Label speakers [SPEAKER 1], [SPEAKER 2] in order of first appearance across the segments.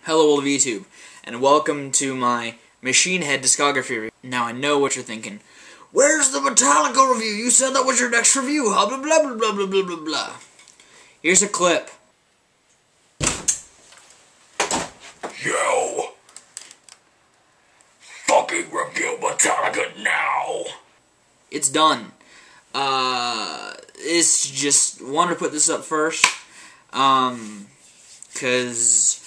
[SPEAKER 1] Hello all of YouTube, and welcome to my Machine Head Discography review. Now I know what you're thinking. Where's the Metallica review? You said that was your next review, blah blah blah blah blah blah blah blah. Here's a clip.
[SPEAKER 2] Yo! Fucking review Metallica now!
[SPEAKER 1] It's done. It's just wanted to put this up first, cause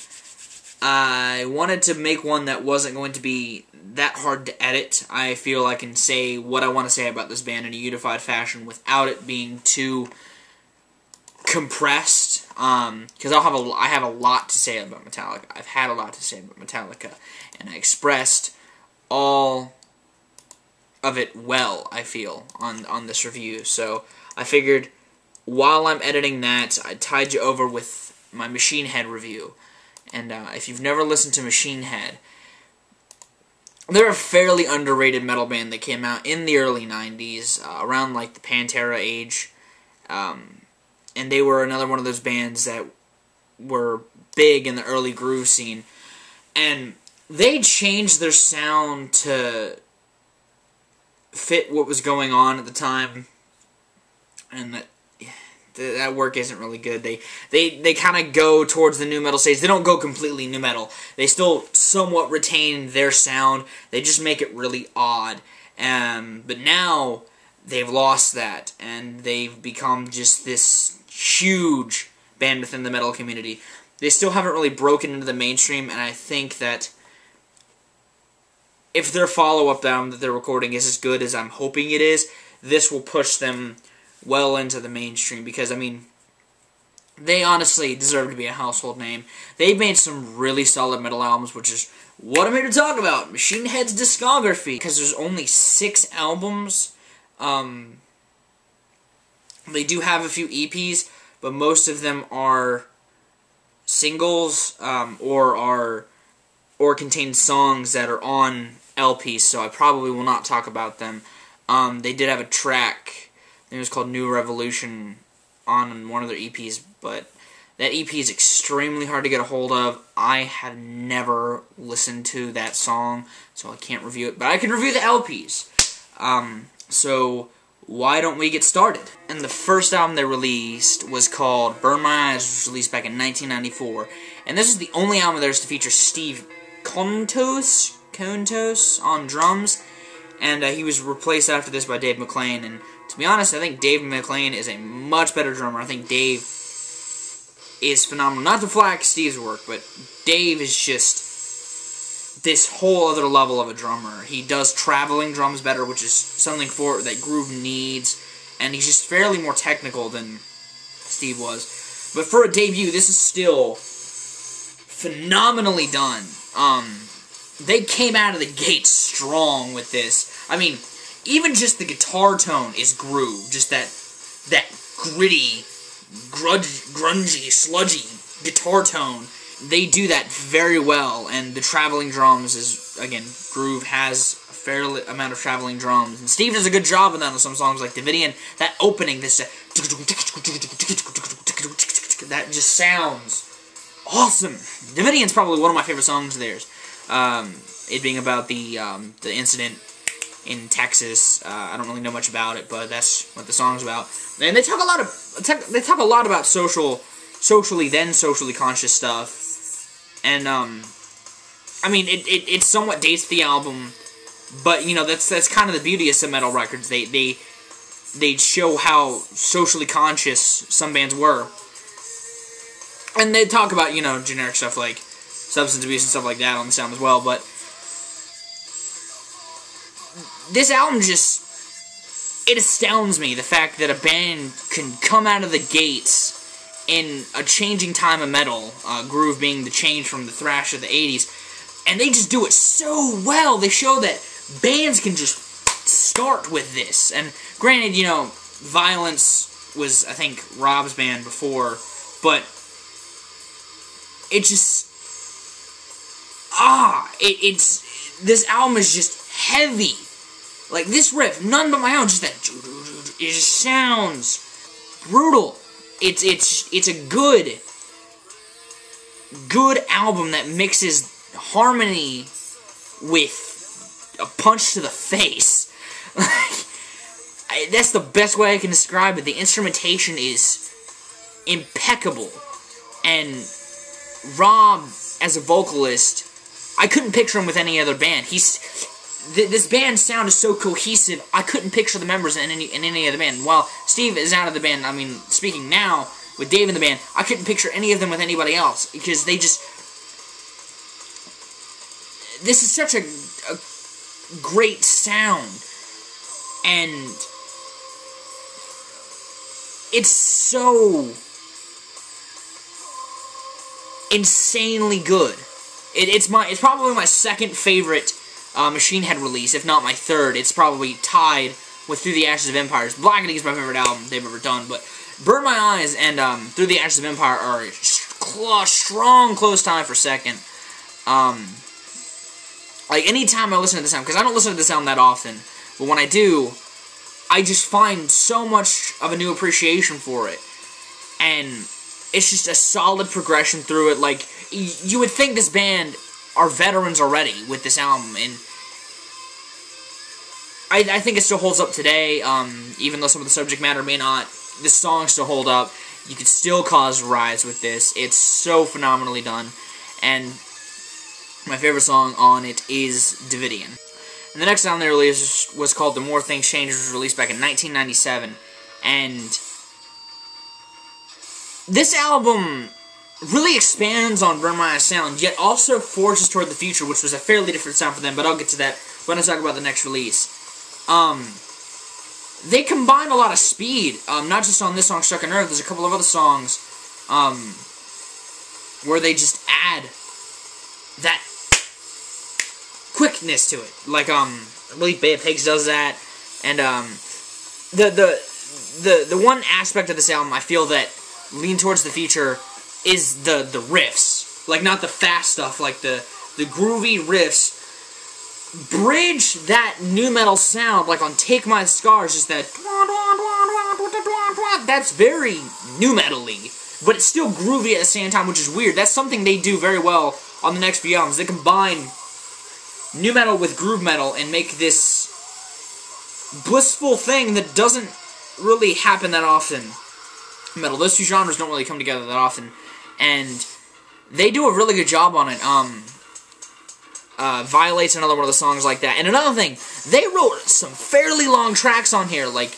[SPEAKER 1] I wanted to make one that wasn't going to be that hard to edit. I feel I can say what I want to say about this band in a unified fashion without it being too compressed. Because I have a lot to say about Metallica. I've had a lot to say about Metallica, and I expressed all of it well, I feel, on this review. So I figured while I'm editing that, I'd tide you over with my Machine Head review. And if you've never listened to Machine Head, they're a fairly underrated metal band that came out in the early 90s, around like the Pantera age. And they were another one of those bands that were big in the early groove scene. And they changed their sound to fit what was going on at the time. And that work isn't really good. They kind of go towards the nu metal stage. They don't go completely nu metal. They still somewhat retain their sound. They just make it really odd. But now they've lost that, and they've become just this huge band within the metal community. They still haven't really broken into the mainstream, and I think that if their follow-up album that they're recording is as good as I'm hoping it is, this will push them well into the mainstream, because, I mean, they honestly deserve to be a household name. They've made some really solid metal albums, which is what I'm here to talk about, Machine Head's Discography, because there's only 6 albums. They do have a few EPs, but most of them are singles, or contain songs that are on LPs, so I probably will not talk about them. They did have a track, I think it was called New Revolution, on one of their EPs, but that EP is extremely hard to get a hold of. I have never listened to that song, so I can't review it, but I can review the LPs. So why don't we get started? And the first album they released was called Burn My Eyes, which was released back in 1994, and this is the only album of theirs to feature Steve Kontos on drums, and he was replaced after this by Dave McClain. And to be honest, I think Dave McClain is a much better drummer. I think Dave is phenomenal. Not to flack Steve's work, but Dave is just this whole other level of a drummer. He does traveling drums better, which is something that Groove needs, and he's just fairly more technical than Steve was. But for a debut, this is still phenomenally done. They came out of the gate strong with this. I mean, even just the guitar tone is groove. Just that gritty, grungy, sludgy guitar tone. They do that very well, and the traveling drums is, again, Groove has a fair amount of traveling drums. And Steve does a good job of that on some songs like Davidian. That opening, that just sounds awesome. Davidian's probably one of my favorite songs of theirs. It being about the incident in Texas. I don't really know much about it, but that's what the song's about. And they talk a lot about socially conscious stuff. And I mean, it somewhat dates the album, but you know that's kind of the beauty of some metal records. They show how socially conscious some bands were, and they talk about, you know, generic stuff like substance abuse and stuff like that on the sound as well. But this album just, it astounds me, the fact that a band can come out of the gates in a changing time of metal, Groove being the change from the thrash of the 80s, and they just do it so well. They show that bands can just start with this. And granted, you know, Violence was, I think, Rob's band before, but it just, this album is just heavy. Like, this riff, None But My Own, just that, it just sounds brutal. It's a good good album that mixes harmony with a punch to the face. That's the best way I can describe it. The instrumentation is impeccable. And Rob, as a vocalist, I couldn't picture him with any other band. This band's sound is so cohesive, I couldn't picture the members in any other band. While Steve is out of the band, I mean, speaking now, with Dave in the band, I couldn't picture any of them with anybody else, because they just... This is such a great sound, and it's so insanely good. It's probably my second favorite Machine Head release, if not my third. It's probably tied with Through the Ashes of Empires. Blackening is my favorite album they've ever done, but Burn My Eyes and Through the Ashes of Empire are a strong close tie for second. Like, anytime I listen to this album, because I don't listen to this album that often, but when I do, I just find so much of a new appreciation for it. And it's just a solid progression through it. Like, you would think this band are veterans already with this album, and I think it still holds up today, even though some of the subject matter may not. This song still hold up. You could still cause riots with this. It's so phenomenally done, and my favorite song on it is Davidian. And the next album they released was called The More Things Change, which was released back in 1997, and this album really expands on Burn My Eyes sound, yet also forges toward the future, which was a fairly different sound for them, but I'll get to that when I talk about the next release. They combine a lot of speed, not just on this song, Stuck on Earth. There's a couple of other songs where they just add that quickness to it. Like, I believe Bay of Pigs does that, and the one aspect of this album I feel that lean towards the future is the riffs. Like, not the fast stuff, like the groovy riffs bridge that nu metal sound, like on Take My Scars, just that that's very nu metal-y, but it's still groovy at the same time, which is weird. That's something they do very well on the next few albums. They combine nu metal with groove metal and make this blissful thing that doesn't really happen that often. Metal. Those two genres don't really come together that often, and they do a really good job on it. Violate's another one of the songs like that. And another thing, they wrote some fairly long tracks on here, like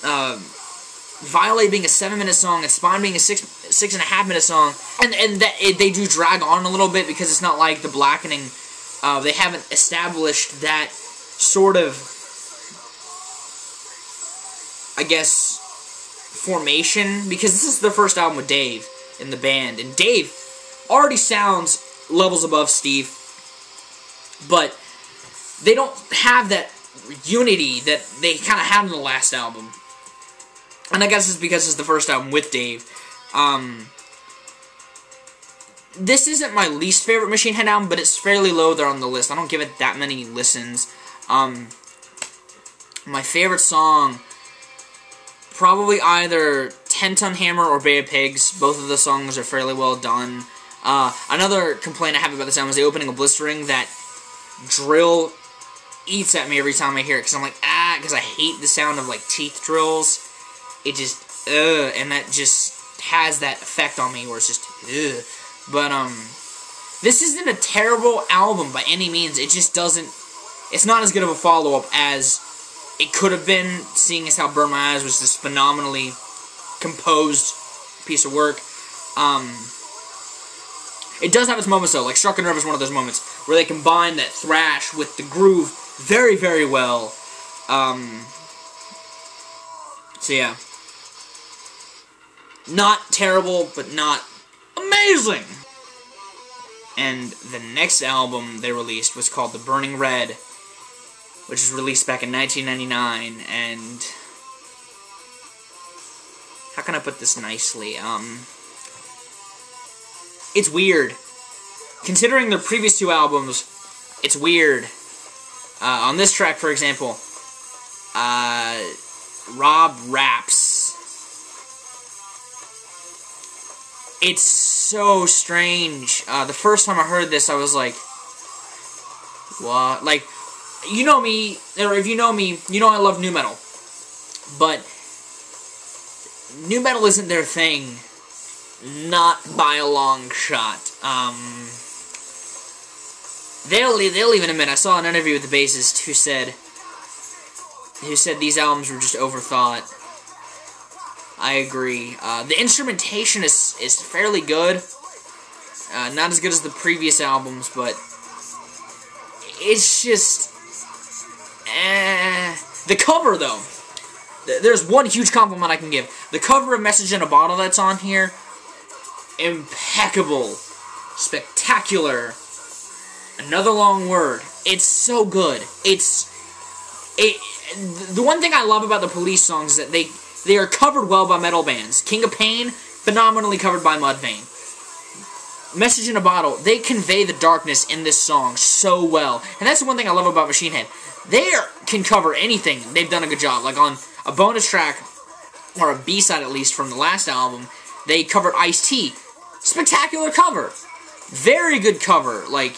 [SPEAKER 1] Violate being a 7-minute song and Spine being a 6.5-minute song, and they do drag on a little bit because it's not like the Blackening. They haven't established that sort of, I guess, formation, because this is their first album with Dave in the band, and Dave already sounds levels above Steve, but they don't have that unity that they kind of had in the last album, and I guess it's because it's the first album with Dave. This isn't my least favorite Machine Head album, but it's fairly low there on the list. I don't give it that many listens. My favorite song, probably either 10-Ton Hammer or Bay of Pigs. Both of the songs are fairly well done. Another complaint I have about this album is the opening of Blistering. That drill eats at me every time I hear it, because I'm like, because I hate the sound of, like, teeth drills. It just, and that just has that effect on me where it's just, But, this isn't a terrible album by any means. It just doesn't, it's not as good of a follow-up as it could have been, seeing as how Burn My Eyes was this phenomenally composed piece of work. It does have its moments, though. Like, Struck a Nerve is one of those moments where they combine that thrash with the groove very, very well. So, yeah. Not terrible, but not amazing! And the next album they released was called The Burning Red, which was released back in 1999, and how can I put this nicely? It's weird. Considering their previous two albums, it's weird. On this track, for example, Rob raps. It's so strange. The first time I heard this, I was like, what? Like, you know me, or if you know me, you know I love nu metal. But nu metal isn't their thing. Not by a long shot. They'll even admit, I saw an interview with the bassist who said these albums were just overthought. I agree. The instrumentation is fairly good. Not as good as the previous albums, but it's just... The cover, though. There's one huge compliment I can give. The cover of Message in a Bottle that's on here, impeccable. Spectacular. Another long word. It's so good. The one thing I love about the Police songs is that they are covered well by metal bands. King of Pain, phenomenally covered by Mudvayne. Message in a Bottle, they convey the darkness in this song so well. And that's the one thing I love about Machine Head. They can cover anything. They've done a good job. Like on a bonus track, or a B-side at least, from the last album, they covered Ice-T. Spectacular cover. Very good cover. Like,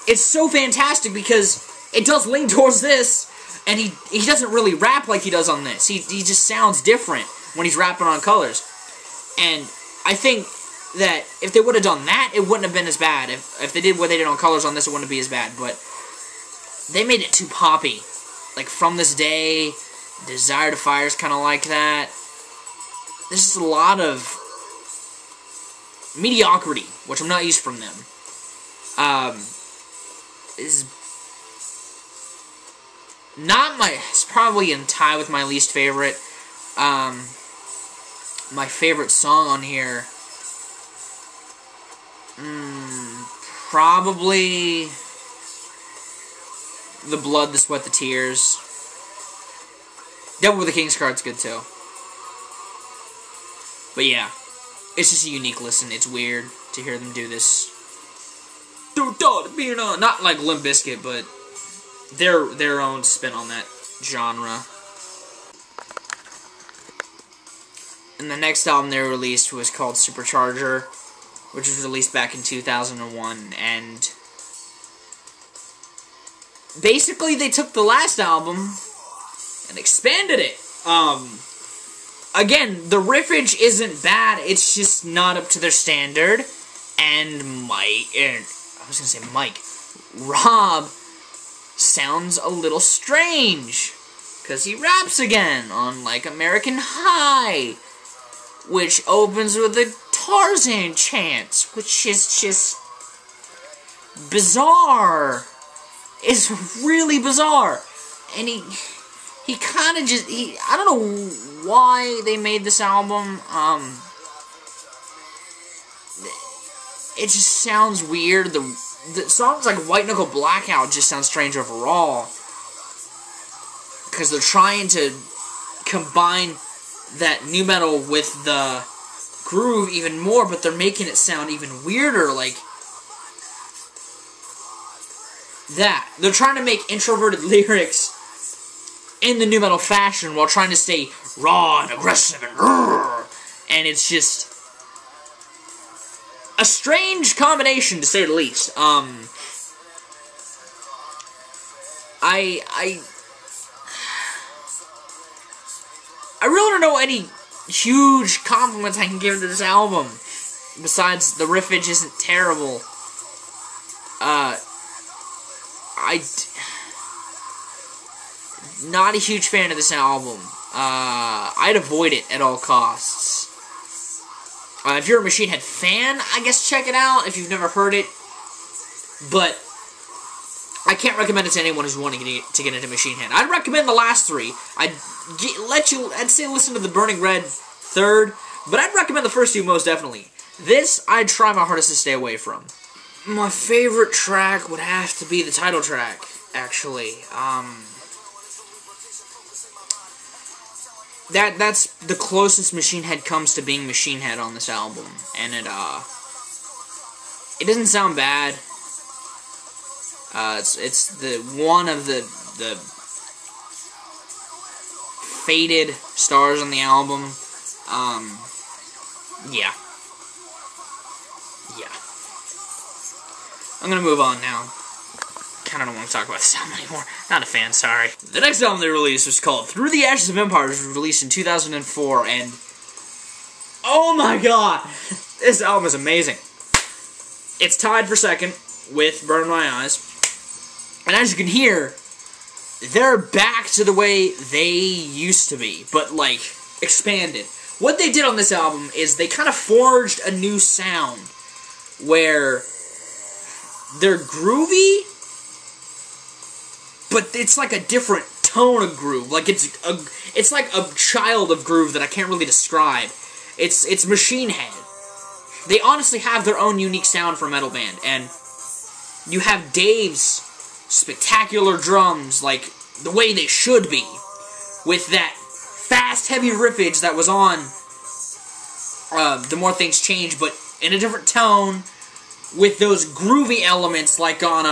[SPEAKER 1] it's so fantastic because it does lean towards this, and he doesn't really rap like he does on this. He just sounds different when he's rapping on Colors. And I think that if they would have done that, it wouldn't have been as bad. If they did what they did on Colors on this, it wouldn't be as bad. But they made it too poppy. Like, From This Day, Desire to Fire is kind of like that. There's just a lot of mediocrity, which I'm not used from them. It's probably in tie with my least favorite. My favorite song on here, probably The Blood, the Sweat, the Tears. Devil with the King's Card's good too. But yeah, it's just a unique listen. It's weird to hear them do this. Not like Limp Bizkit, but their own spin on that genre. And the next album they released was called Supercharger, which was released back in 2001, and basically they took the last album and expanded it. Again, the riffage isn't bad, it's just not up to their standard, and Rob sounds a little strange, because he raps again on, like, American High, which opens with a Tarzan chant, which is just bizarre. It's really bizarre. And he kind of just, I don't know why they made this album. It just sounds weird. The songs like White Knuckle Blackout just sound strange overall, because they're trying to combine that nu metal with the groove even more, but they're making it sound even weirder, like that. They're trying to make introverted lyrics in the nu metal fashion while trying to stay raw and aggressive and it's just a strange combination, to say the least. I really don't know any huge compliments I can give to this album, besides the riffage isn't terrible. Not a huge fan of this album. I'd avoid it at all costs. If you're a Machine Head fan, I guess check it out if you've never heard it. But I can't recommend it to anyone who's wanting to get into Machine Head. I'd recommend the last three. I'd say listen to the Burning Red third, but I'd recommend the first two most definitely. This, I'd try my hardest to stay away from. My favorite track would have to be the title track, actually. That's the closest Machine Head comes to being Machine Head on this album, and it doesn't sound bad. It's the one of the faded stars on the album. Yeah. Yeah. I'm gonna move on now. Kinda don't want to talk about this album anymore. Not a fan, sorry. The next album they released was called Through the Ashes of Empires, was released in 2004, and oh my god! This album is amazing. It's tied for second with Burn My Eyes. And as you can hear, they're back to the way they used to be, but like, expanded. What they did on this album is they kind of forged a new sound where they're groovy, but it's like a different tone of groove. Like it's like a child of groove that I can't really describe. It's Machine Head. They honestly have their own unique sound for a metal band, and you have Dave's spectacular drums, like the way they should be, with that fast, heavy riffage that was on The More Things Change, but in a different tone, with those groovy elements like on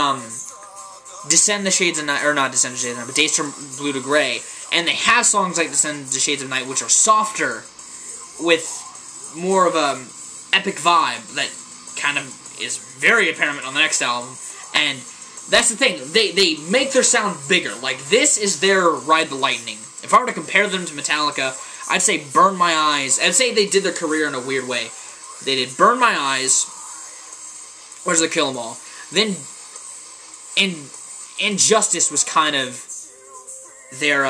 [SPEAKER 1] Descend the Shades of Night, or not Descend the Shades of Night, but Days Turn Blue to Grey, and they have songs like Descend the Shades of Night, which are softer, with more of a epic vibe that kind of is very apparent on the next album, and that's the thing, they make their sound bigger. Like, this is their Ride the Lightning. If I were to compare them to Metallica, I'd say Burn My Eyes. I'd say they did their career in a weird way. They did Burn My Eyes, Where's the Kill 'Em All. Then, Injustice was kind of their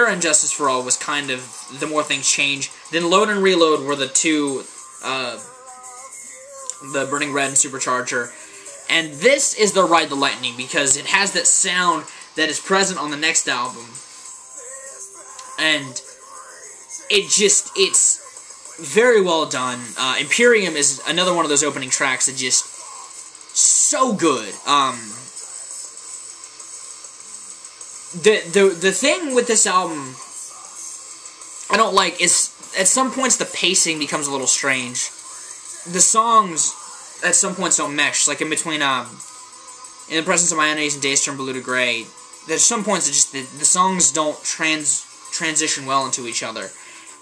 [SPEAKER 1] Injustice for All was kind of The More Things Change. Then Load and Reload were the two, the Burning Red and Supercharger. And this is the Ride the Lightning, because it has that sound that is present on the next album. And it's very well done. Imperium is another one of those opening tracks that just so good. The thing with this album I don't like is at some points the pacing becomes a little strange. The songs at some points don't mesh, like in between In the Presence of My Enemies and Days Turn Blue to Grey. There's some points that just the songs don't transition well into each other.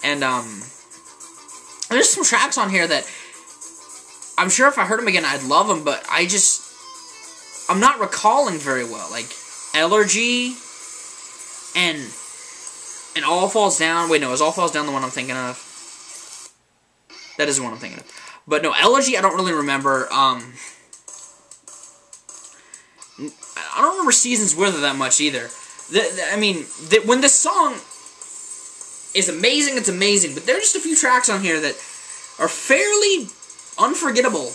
[SPEAKER 1] And there's some tracks on here that I'm sure if I heard them again I'd love them, but I'm not recalling very well. Like Allergy and All Falls Down. Wait, no, is All Falls Down the one I'm thinking of? That is the one I'm thinking of. But no, Elegy I don't really remember. I don't remember Seasons Wither that much either. When this song is amazing, it's amazing. But there are just a few tracks on here that are fairly unforgettable,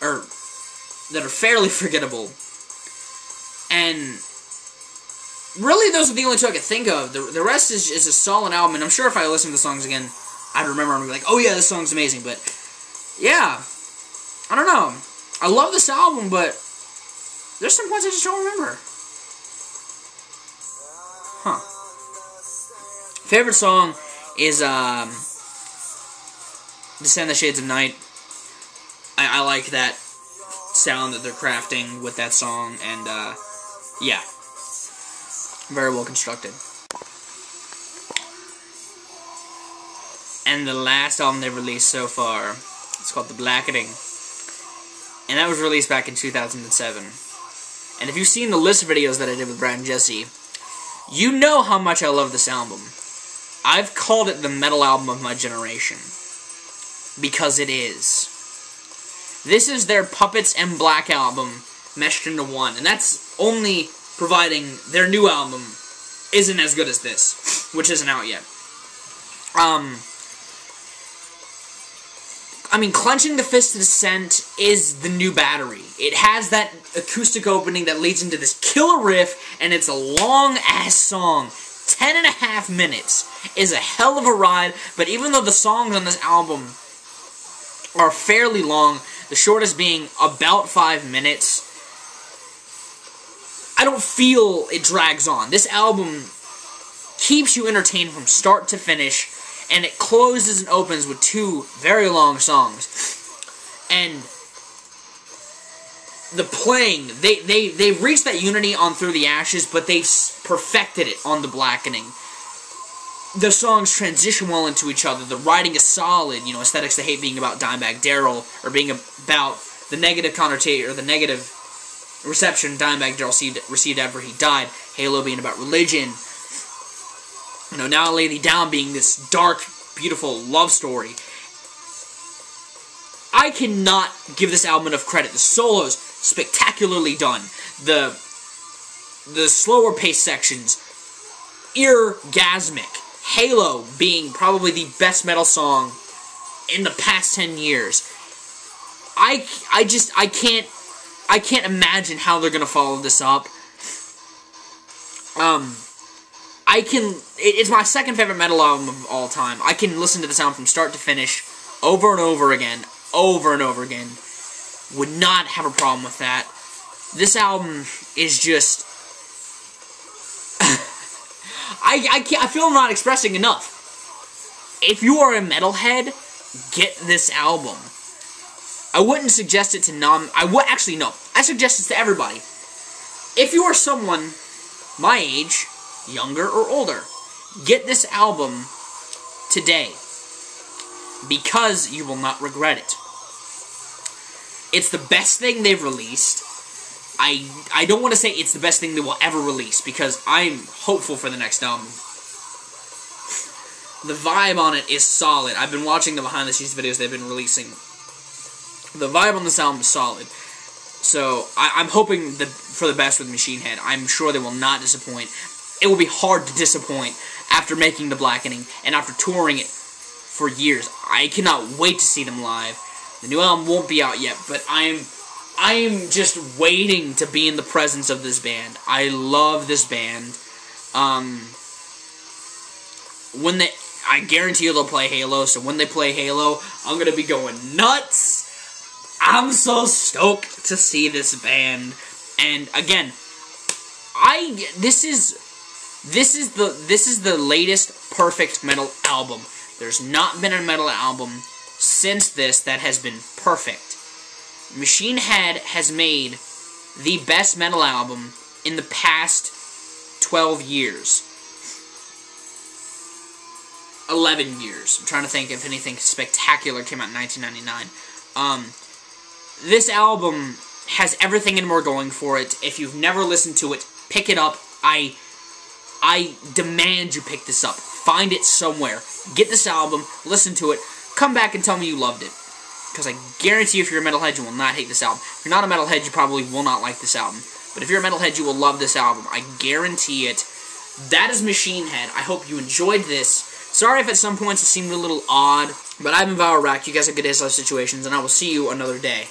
[SPEAKER 1] or that are fairly forgettable. And really, those are the only two I could think of. The rest is a solid album, and I'm sure if I listen to the songs again, I'd remember and be like, oh yeah, this song's amazing. But yeah, I don't know. I love this album, but there's some points I just don't remember. Huh. Favorite song is Descend the Shades of Night. I like that sound that they're crafting with that song, and yeah, very well constructed. And the last album they've released so far, it's called The Blackening, and that was released back in 2007. And if you've seen the list videos that I did with Brad and Jesse, you know how much I love this album. I've called it the metal album of my generation, because it is. This is their Puppets and Black album meshed into one, and that's only providing their new album isn't as good as this, which isn't out yet. Clenching the Fist of Descent is the new Battery. It has that acoustic opening that leads into this killer riff, and it's a long-ass song. 10.5 minutes is a hell of a ride, but even though the songs on this album are fairly long, the shortest being about 5 minutes, I don't feel it drags on. This album keeps you entertained from start to finish, and it closes and opens with 2 very long songs. And the playing, they've reached that unity on Through the Ashes, but they've perfected it on The Blackening. the songs transition well into each other. The writing is solid. You know, Aesthetics to Hate being about Dimebag Darrell, or being about the negative connotation, or the negative reception Dimebag Darrell received after he died. Halo being about religion. You know, Now I Lay Thee Down being this dark, beautiful love story. I cannot give this album enough credit. The solos, spectacularly done. The slower paced sections, eargasmic. Halo being probably the best metal song in the past 10 years. I can't imagine how they're gonna follow this up. It's my second favorite metal album of all time. I can listen to this album from start to finish, over and over again. Would not have a problem with that. This album is just... I feel I'm not expressing enough. If you are a metalhead, get this album. I wouldn't suggest it to actually, no. I suggest it to everybody. If you are someone my age, younger or older, get this album today, because you will not regret it. It's the best thing they've released. I don't want to say it's the best thing they will ever release, because I'm hopeful for the next album. The vibe on it is solid. I've been watching the behind-the-scenes videos they've been releasing. The vibe on this album is solid. So, I'm hoping for the best with Machine Head. I'm sure they will not disappoint. It will be hard to disappoint after making The Blackening and after touring it for years. I cannot wait to see them live. The new album won't be out yet, but I am just waiting to be in the presence of this band. I love this band. I guarantee you they'll play Halo, so when they play Halo, I'm gonna be going nuts. I'm so stoked to see this band. And again, this is the latest perfect metal album. There's not been a metal album since this that has been perfect. Machine Head has made the best metal album in the past 12 years. 11 years. I'm trying to think if anything spectacular came out in 1999. This album has everything and more going for it. If you've never listened to it, pick it up. I demand you pick this up. Find it somewhere. Get this album, listen to it, come back and tell me you loved it. Because I guarantee you, if you're a metalhead, you will not hate this album. If you're not a metalhead, you probably will not like this album. But if you're a metalhead, you will love this album. I guarantee it. That is Machine Head. I hope you enjoyed this. Sorry if at some points it seemed a little odd, but I've been Viralrak. You guys have good days, life situations, and I will see you another day.